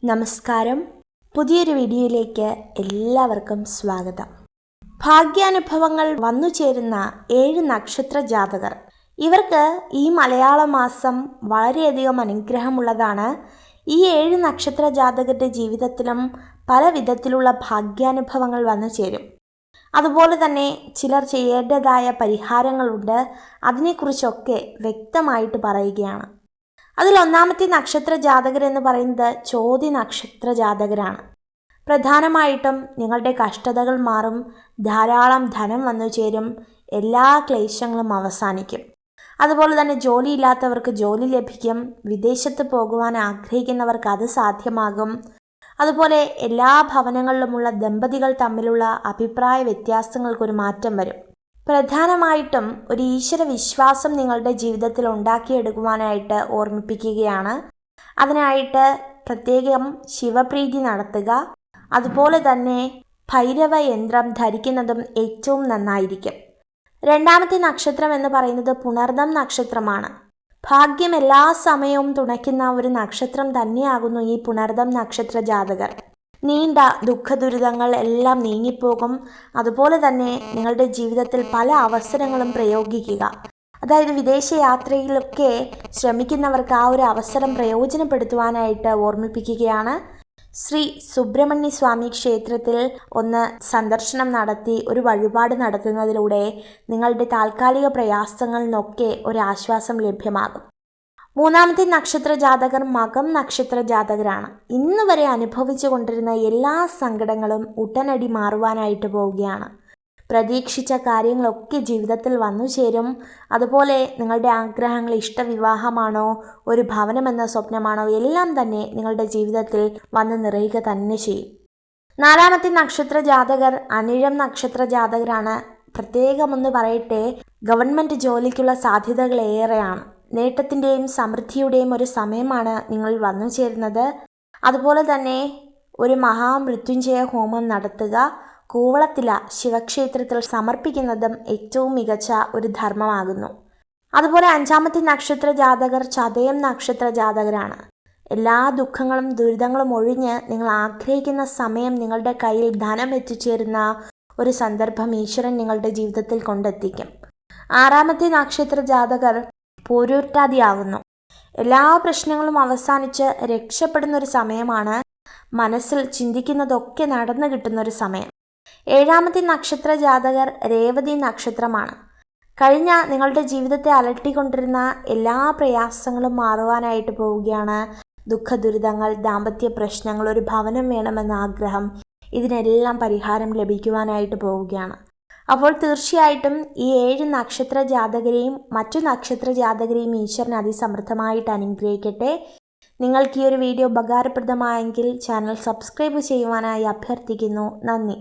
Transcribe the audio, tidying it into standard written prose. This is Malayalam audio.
നമസ്കാരം. പുതിയൊരു വീഡിയോയിലേക്ക് എല്ലാവർക്കും സ്വാഗതം. ഭാഗ്യാനുഭവങ്ങൾ വന്നു ചേരുന്ന 7 നക്ഷത്ര ജാതകർ. ഇവർക്ക് ഈ മലയാള മാസം വളരെയധികം അനുഗ്രഹമുള്ളതാണ്. ഈ 7 നക്ഷത്ര ജാതകരുടെ ജീവിതത്തിലും പല വിധത്തിലുള്ള ഭാഗ്യാനുഭവങ്ങൾ വന്നു ചേരും. അതുപോലെ തന്നെ ചിലർ ചെയ്യേണ്ടതായ പരിഹാരങ്ങളുണ്ട്. അതിനെക്കുറിച്ചൊക്കെ വ്യക്തമായിട്ട് പറയുകയാണ്. അതിൽ ഒന്നാമത്തെ നക്ഷത്ര ജാതകർ എന്ന് പറയുന്നത് ചോതി നക്ഷത്ര ജാതകരാണ്. പ്രധാനമായിട്ടും നിങ്ങളുടെ കഷ്ടതകൾ മാറും, ധാരാളം ധനം വന്നു ചേരും, എല്ലാ ക്ലേശങ്ങളും അവസാനിക്കും. അതുപോലെ തന്നെ ജോലിയില്ലാത്തവർക്ക് ജോലി ലഭിക്കും, വിദേശത്ത് പോകുവാൻ ആഗ്രഹിക്കുന്നവർക്ക് അത് സാധ്യമാകും. അതുപോലെ എല്ലാ ഭവനങ്ങളിലുമുള്ള ദമ്പതികൾ തമ്മിലുള്ള അഭിപ്രായ വ്യത്യാസങ്ങൾക്കൊരു മാറ്റം വരും. പ്രധാനമായിട്ടും ഒരു ഈശ്വര വിശ്വാസം നിങ്ങളുടെ ജീവിതത്തിൽ ഉണ്ടാക്കിയെടുക്കുവാനായിട്ട് ഓർമ്മിപ്പിക്കുകയാണ്. അതിനായിട്ട് പ്രത്യേകം ശിവപ്രീതി നടത്തുക. അതുപോലെ തന്നെ ഭൈരവ യന്ത്രം ധരിക്കുന്നതും ഏറ്റവും നന്നായിരിക്കും. രണ്ടാമത്തെ നക്ഷത്രം എന്ന് പറയുന്നത് പുണർദം നക്ഷത്രമാണ്. ഭാഗ്യം എല്ലാ സമയവും തുണയ്ക്കുന്ന ഒരു നക്ഷത്രം തന്നെയാകുന്നു ഈ പുണർദം നക്ഷത്ര ജാതകർ. നീണ്ട ദുഃഖദുരിതങ്ങൾ എല്ലാം നീങ്ങിപ്പോകും. അതുപോലെ തന്നെ നിങ്ങളുടെ ജീവിതത്തിൽ പല അവസരങ്ങളും പ്രയോഗിക്കുക. അതായത് വിദേശ യാത്രയിലൊക്കെ ശ്രമിക്കുന്നവർക്ക് ആ ഒരു അവസരം പ്രയോജനപ്പെടുത്തുവാനായിട്ട് ഓർമ്മിപ്പിക്കുകയാണ്. ശ്രീ സുബ്രഹ്മണ്യ സ്വാമി ക്ഷേത്രത്തിൽ ഒന്ന് സന്ദർശനം നടത്തി ഒരു വഴിപാട് നടത്തുന്നതിലൂടെ നിങ്ങളുടെ താൽക്കാലിക പ്രയാസങ്ങളിൽ നിന്നൊക്കെ ഒരാശ്വാസം ലഭ്യമാകും. മൂന്നാമത്തെ നക്ഷത്ര ജാതകർ മകം നക്ഷത്ര ജാതകരാണ്. ഇന്ന് വരെ അനുഭവിച്ചു കൊണ്ടിരുന്ന എല്ലാ സങ്കടങ്ങളും ഉടനടി മാറുവാനായിട്ട് പോവുകയാണ്. പ്രതീക്ഷിച്ച കാര്യങ്ങളൊക്കെ ജീവിതത്തിൽ വന്നു ചേരും. അതുപോലെ നിങ്ങളുടെ ആഗ്രഹങ്ങൾ ഇഷ്ടവിവാഹമാണോ, ഒരു ഭവനമെന്ന സ്വപ്നമാണോ, എല്ലാം തന്നെ നിങ്ങളുടെ ജീവിതത്തിൽ വന്ന് നിറയുക തന്നെ ചെയ്യും. നാലാമത്തെ നക്ഷത്ര ജാതകർ അനിഴം നക്ഷത്ര ജാതകരാണ്. പ്രത്യേകമൊന്ന് പറയട്ടെ, ഗവൺമെൻറ് ജോലിക്കുള്ള സാധ്യതകൾ ഏറെയാണ്. നേട്ടത്തിൻ്റെയും സമൃദ്ധിയുടെയും ഒരു സമയമാണ് നിങ്ങൾ വന്നു ചേരുന്നത്. അതുപോലെ തന്നെ ഒരു മഹാമൃത്യുഞ്ജയ ഹോമം നടത്തുക. കൂവളത്തില ശിവക്ഷേത്രത്തിൽ സമർപ്പിക്കുന്നതും ഏറ്റവും മികച്ച ഒരു ധർമ്മമാകുന്നു. അതുപോലെ അഞ്ചാമത്തെ നക്ഷത്ര ജാതകർ ചതയം നക്ഷത്ര ജാതകരാണ്. എല്ലാ ദുഃഖങ്ങളും ദുരിതങ്ങളും ഒഴിഞ്ഞ് നിങ്ങൾ ആഗ്രഹിക്കുന്ന സമയം നിങ്ങളുടെ കയ്യിൽ ധനം എത്തിച്ചേരുന്ന ഒരു സന്ദർഭം ഈശ്വരൻ നിങ്ങളുടെ ജീവിതത്തിൽ കൊണ്ടെത്തിക്കും. ആറാമത്തെ നക്ഷത്ര ജാതകർ പൂരോരുട്ടാതിയാകുന്നു. എല്ലാ പ്രശ്നങ്ങളും അവസാനിച്ച് രക്ഷപ്പെടുന്നൊരു സമയമാണ്. മനസ്സിൽ ചിന്തിക്കുന്നതൊക്കെ നടന്നു കിട്ടുന്നൊരു സമയം. ഏഴാമത്തെ നക്ഷത്ര ജാതകർ രേവതി നക്ഷത്രമാണ്. കഴിഞ്ഞ നിങ്ങളുടെ ജീവിതത്തെ അലട്ടിക്കൊണ്ടിരുന്ന എല്ലാ പ്രയാസങ്ങളും മാറുവാനായിട്ട് പോവുകയാണ്. ദുഃഖദുരിതങ്ങൾ, ദാമ്പത്യ പ്രശ്നങ്ങൾ, ഒരു ഭവനം വേണമെന്ന ആഗ്രഹം, ഇതിനെല്ലാം പരിഹാരം ലഭിക്കുവാനായിട്ട് പോവുകയാണ്. അപ്പോൾ തീർച്ചയായിട്ടും ഈ 7 നക്ഷത്ര ജാതകരെയും മറ്റു നക്ഷത്ര ജാതകരെയും ഈശ്വരൻ അതിസമൃദ്ധമായിട്ട് അനുഗ്രഹിക്കട്ടെ. നിങ്ങൾക്ക് ഈ ഒരു വീഡിയോ ഉപകാരപ്രദമായെങ്കിൽ ചാനൽ സബ്സ്ക്രൈബ് ചെയ്യുവാനായി അഭ്യർത്ഥിക്കുന്നു. നന്ദി.